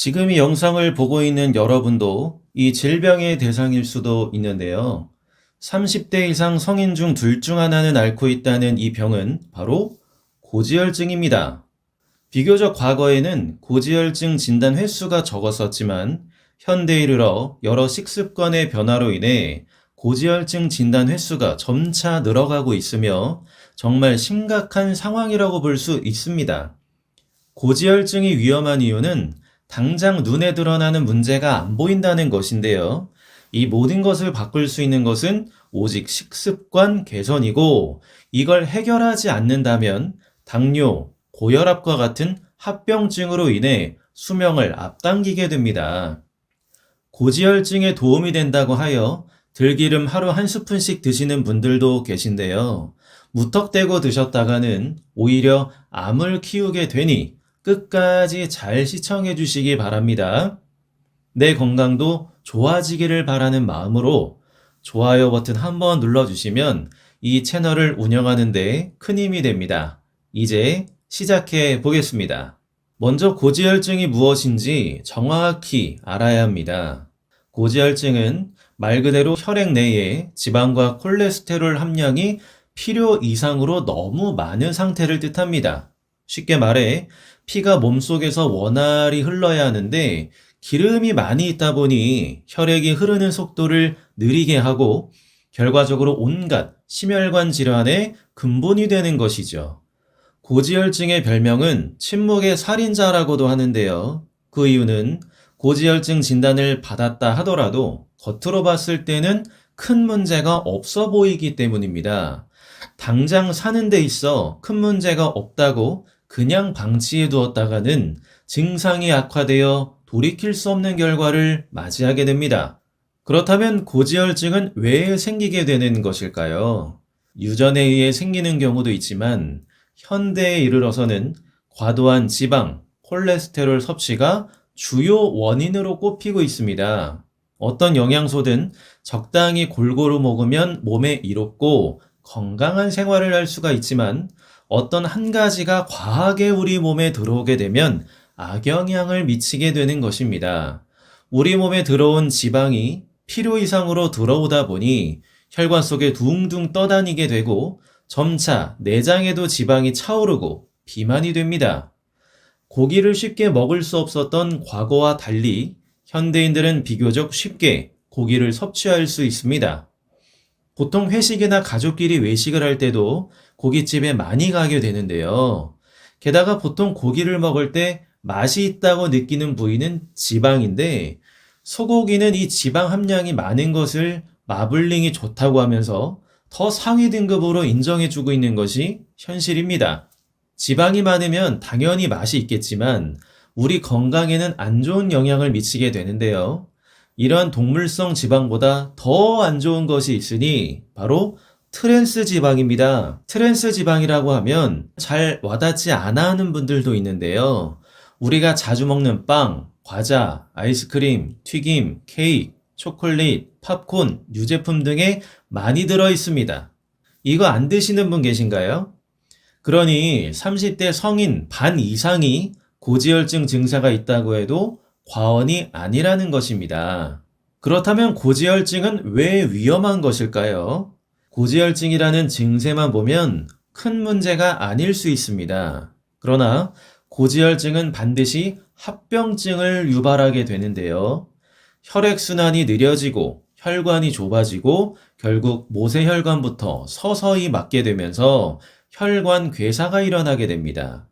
지금 이 영상을 보고 있는 여러분도 이 질병의 대상일 수도 있는데요. 30대 이상 성인 중 둘 중 하나는 앓고 있다는 이 병은 바로 고지혈증입니다. 비교적 과거에는 고지혈증 진단 횟수가 적었었지만 현대에 이르러 여러 식습관의 변화로 인해 고지혈증 진단 횟수가 점차 늘어가고 있으며 정말 심각한 상황이라고 볼 수 있습니다. 고지혈증이 위험한 이유는 당장 눈에 드러나는 문제가 안 보인다는 것인데요. 이 모든 것을 바꿀 수 있는 것은 오직 식습관 개선이고, 이걸 해결하지 않는다면 당뇨, 고혈압과 같은 합병증으로 인해 수명을 앞당기게 됩니다. 고지혈증에 도움이 된다고 하여 들기름 하루 한 스푼씩 드시는 분들도 계신데요. 무턱대고 드셨다가는 오히려 암을 키우게 되니 끝까지 잘 시청해 주시기 바랍니다. 내 건강도 좋아지기를 바라는 마음으로 좋아요 버튼 한번 눌러주시면 이 채널을 운영하는 데 큰 힘이 됩니다. 이제 시작해 보겠습니다. 먼저 고지혈증이 무엇인지 정확히 알아야 합니다. 고지혈증은 말 그대로 혈액 내에 지방과 콜레스테롤 함량이 필요 이상으로 너무 많은 상태를 뜻합니다. 쉽게 말해 피가 몸속에서 원활히 흘러야 하는데 기름이 많이 있다 보니 혈액이 흐르는 속도를 느리게 하고 결과적으로 온갖 심혈관 질환의 근본이 되는 것이죠. 고지혈증의 별명은 침묵의 살인자라고도 하는데요. 그 이유는 고지혈증 진단을 받았다 하더라도 겉으로 봤을 때는 큰 문제가 없어 보이기 때문입니다. 당장 사는 데 있어 큰 문제가 없다고 그냥 방치해 두었다가는 증상이 악화되어 돌이킬 수 없는 결과를 맞이하게 됩니다. 그렇다면 고지혈증은 왜 생기게 되는 것일까요? 유전에 의해 생기는 경우도 있지만 현대에 이르러서는 과도한 지방, 콜레스테롤 섭취가 주요 원인으로 꼽히고 있습니다. 어떤 영양소든 적당히 골고루 먹으면 몸에 이롭고 건강한 생활을 할 수가 있지만 어떤 한 가지가 과하게 우리 몸에 들어오게 되면 악영향을 미치게 되는 것입니다. 우리 몸에 들어온 지방이 필요 이상으로 들어오다 보니 혈관 속에 둥둥 떠다니게 되고 점차 내장에도 지방이 차오르고 비만이 됩니다. 고기를 쉽게 먹을 수 없었던 과거와 달리 현대인들은 비교적 쉽게 고기를 섭취할 수 있습니다. 보통 회식이나 가족끼리 외식을 할 때도 고깃집에 많이 가게 되는데요. 게다가 보통 고기를 먹을 때 맛이 있다고 느끼는 부위는 지방인데 소고기는 이 지방 함량이 많은 것을 마블링이 좋다고 하면서 더 상위 등급으로 인정해주고 있는 것이 현실입니다. 지방이 많으면 당연히 맛이 있겠지만 우리 건강에는 안 좋은 영향을 미치게 되는데요. 이러한 동물성 지방보다 더 안 좋은 것이 있으니 바로 트랜스 지방입니다. 트랜스 지방이라고 하면 잘 와닿지 않아 하는 분들도 있는데요. 우리가 자주 먹는 빵, 과자, 아이스크림, 튀김, 케이크, 초콜릿, 팝콘, 유제품 등에 많이 들어 있습니다. 이거 안 드시는 분 계신가요? 그러니 30대 성인 반 이상이 고지혈증 증세가 있다고 해도 과언이 아니라는 것입니다. 그렇다면 고지혈증은 왜 위험한 것일까요? 고지혈증이라는 증세만 보면 큰 문제가 아닐 수 있습니다. 그러나 고지혈증은 반드시 합병증을 유발하게 되는데요. 혈액순환이 느려지고 혈관이 좁아지고 결국 모세혈관부터 서서히 막게 되면서 혈관 괴사가 일어나게 됩니다.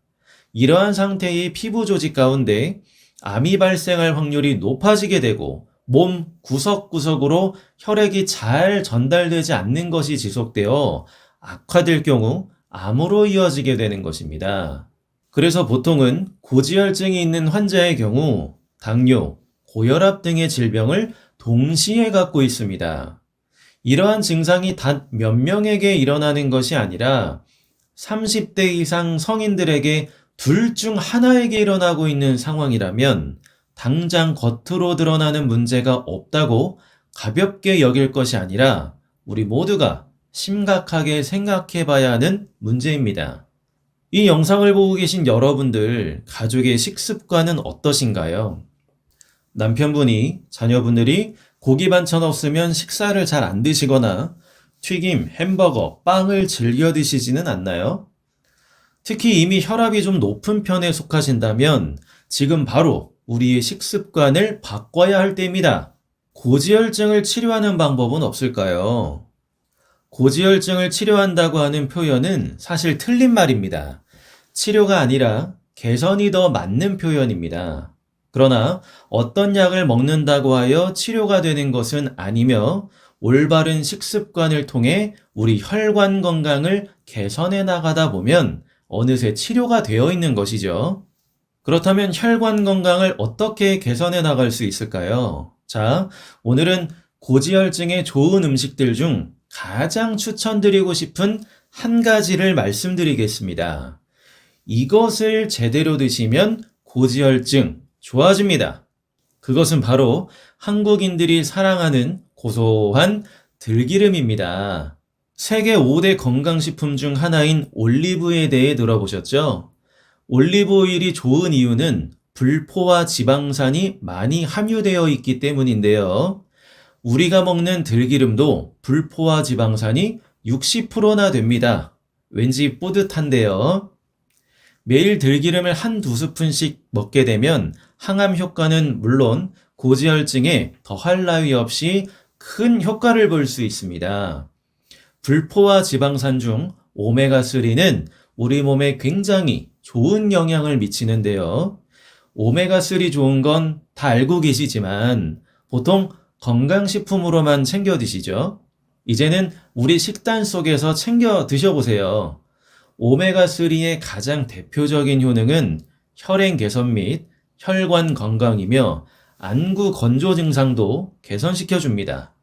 이러한 상태의 피부 조직 가운데 암이 발생할 확률이 높아지게 되고 몸 구석구석으로 혈액이 잘 전달되지 않는 것이 지속되어 악화될 경우 암으로 이어지게 되는 것입니다. 그래서 보통은 고지혈증이 있는 환자의 경우 당뇨, 고혈압 등의 질병을 동시에 갖고 있습니다. 이러한 증상이 단 몇 명에게 일어나는 것이 아니라 30대 이상 성인들에게 둘 중 하나에게 일어나고 있는 상황이라면 당장 겉으로 드러나는 문제가 없다고 가볍게 여길 것이 아니라 우리 모두가 심각하게 생각해 봐야 하는 문제입니다. 이 영상을 보고 계신 여러분들, 가족의 식습관은 어떠신가요? 남편분이 자녀분들이 고기 반찬 없으면 식사를 잘 안 드시거나 튀김, 햄버거, 빵을 즐겨 드시지는 않나요? 특히 이미 혈압이 좀 높은 편에 속하신다면 지금 바로 우리의 식습관을 바꿔야 할 때입니다. 고지혈증을 치료하는 방법은 없을까요? 고지혈증을 치료한다고 하는 표현은 사실 틀린 말입니다. 치료가 아니라 개선이 더 맞는 표현입니다. 그러나 어떤 약을 먹는다고 하여 치료가 되는 것은 아니며 올바른 식습관을 통해 우리 혈관 건강을 개선해 나가다 보면 어느새 치료가 되어 있는 것이죠. 그렇다면 혈관 건강을 어떻게 개선해 나갈 수 있을까요? 자, 오늘은 고지혈증에 좋은 음식들 중 가장 추천드리고 싶은 한 가지를 말씀드리겠습니다. 이것을 제대로 드시면 고지혈증 좋아집니다. 그것은 바로 한국인들이 사랑하는 고소한 들기름입니다. 세계 5대 건강식품 중 하나인 올리브에 대해 들어보셨죠? 올리브 오일이 좋은 이유는 불포화 지방산이 많이 함유되어 있기 때문인데요. 우리가 먹는 들기름도 불포화 지방산이 60%나 됩니다. 왠지 뿌듯한데요. 매일 들기름을 한두 스푼씩 먹게 되면 항암 효과는 물론 고지혈증에 더할 나위 없이 큰 효과를 볼 수 있습니다. 불포화 지방산 중 오메가3는 우리 몸에 굉장히 좋은 영향을 미치는데요. 오메가3 좋은 건 다 알고 계시지만 보통 건강식품으로만 챙겨 드시죠? 이제는 우리 식단 속에서 챙겨 드셔보세요. 오메가3의 가장 대표적인 효능은 혈행 개선 및 혈관 건강이며 안구 건조 증상도 개선시켜 줍니다.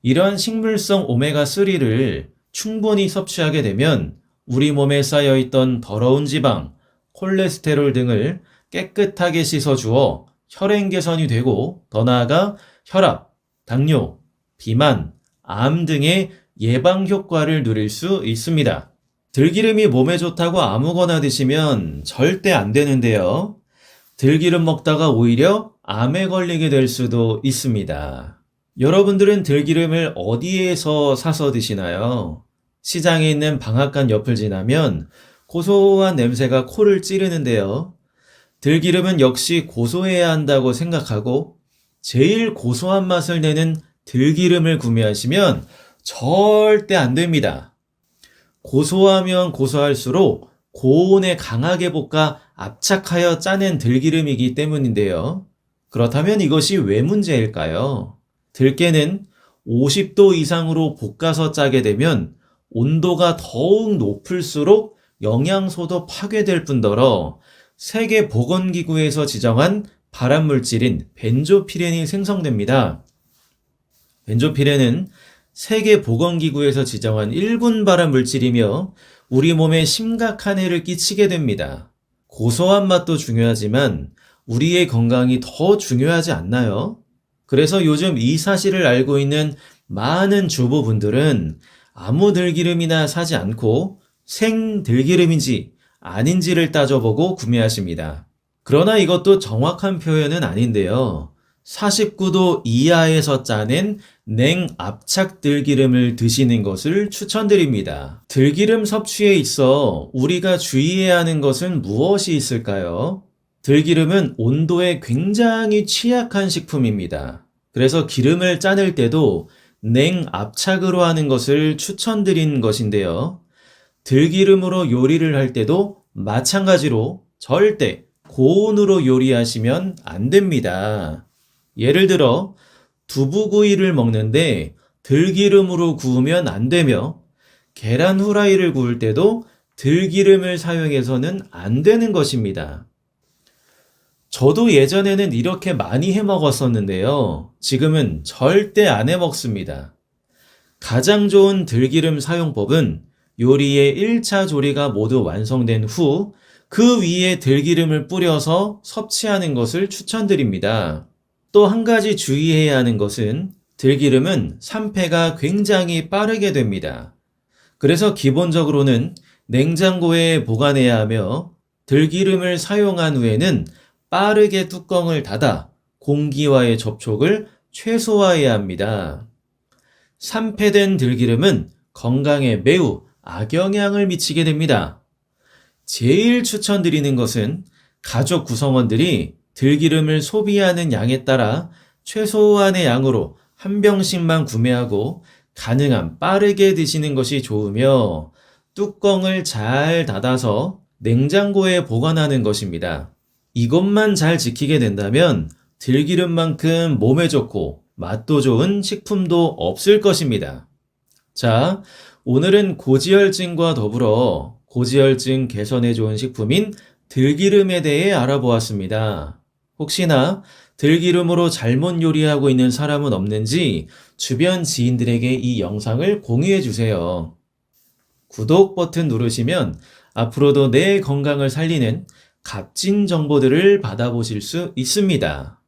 이러한 식물성 오메가3를 충분히 섭취하게 되면 우리 몸에 쌓여있던 더러운 지방, 콜레스테롤 등을 깨끗하게 씻어주어 혈행 개선이 되고 더 나아가 혈압, 당뇨, 비만, 암 등의 예방 효과를 누릴 수 있습니다. 들기름이 몸에 좋다고 아무거나 드시면 절대 안 되는데요. 들기름 먹다가 오히려 암에 걸리게 될 수도 있습니다. 여러분들은 들기름을 어디에서 사서 드시나요? 시장에 있는 방앗간 옆을 지나면 고소한 냄새가 코를 찌르는데요. 들기름은 역시 고소해야 한다고 생각하고 제일 고소한 맛을 내는 들기름을 구매하시면 절대 안 됩니다. 고소하면 고소할수록 고온에 강하게 볶아 압착하여 짜낸 들기름이기 때문인데요. 그렇다면 이것이 왜 문제일까요? 들깨는 50도 이상으로 볶아서 짜게 되면 온도가 더욱 높을수록 영양소도 파괴될 뿐더러 세계보건기구에서 지정한 발암물질인 벤조피렌이 생성됩니다. 벤조피렌은 세계보건기구에서 지정한 1군 발암물질이며 우리 몸에 심각한 해를 끼치게 됩니다. 고소한 맛도 중요하지만 우리의 건강이 더 중요하지 않나요? 그래서 요즘 이 사실을 알고 있는 많은 주부분들은 아무 들기름이나 사지 않고 생들기름인지 아닌지를 따져보고 구매하십니다. 그러나 이것도 정확한 표현은 아닌데요. 49도 이하에서 짜낸 냉압착 들기름을 드시는 것을 추천드립니다. 들기름 섭취에 있어 우리가 주의해야 하는 것은 무엇이 있을까요? 들기름은 온도에 굉장히 취약한 식품입니다. 그래서 기름을 짜낼 때도 냉압착으로 하는 것을 추천드린 것인데요. 들기름으로 요리를 할 때도 마찬가지로 절대 고온으로 요리하시면 안 됩니다. 예를 들어 두부구이를 먹는데 들기름으로 구우면 안 되며 계란 후라이를 구울 때도 들기름을 사용해서는 안 되는 것입니다. 저도 예전에는 이렇게 많이 해 먹었었는데요. 지금은 절대 안 해 먹습니다. 가장 좋은 들기름 사용법은 요리의 1차 조리가 모두 완성된 후 그 위에 들기름을 뿌려서 섭취하는 것을 추천드립니다. 또 한 가지 주의해야 하는 것은 들기름은 산패가 굉장히 빠르게 됩니다. 그래서 기본적으로는 냉장고에 보관해야 하며 들기름을 사용한 후에는 빠르게 뚜껑을 닫아 공기와의 접촉을 최소화해야 합니다. 산패된 들기름은 건강에 매우 악영향을 미치게 됩니다. 제일 추천드리는 것은 가족 구성원들이 들기름을 소비하는 양에 따라 최소한의 양으로 한 병씩만 구매하고 가능한 빠르게 드시는 것이 좋으며 뚜껑을 잘 닫아서 냉장고에 보관하는 것입니다. 이것만 잘 지키게 된다면 들기름만큼 몸에 좋고 맛도 좋은 식품도 없을 것입니다. 자, 오늘은 고지혈증과 더불어 고지혈증 개선에 좋은 식품인 들기름에 대해 알아보았습니다. 혹시나 들기름으로 잘못 요리하고 있는 사람은 없는지 주변 지인들에게 이 영상을 공유해 주세요. 구독 버튼 누르시면 앞으로도 내 건강을 살리는 값진 정보들을 받아보실 수 있습니다.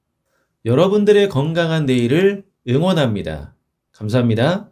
여러분들의 건강한 내일을 응원합니다. 감사합니다.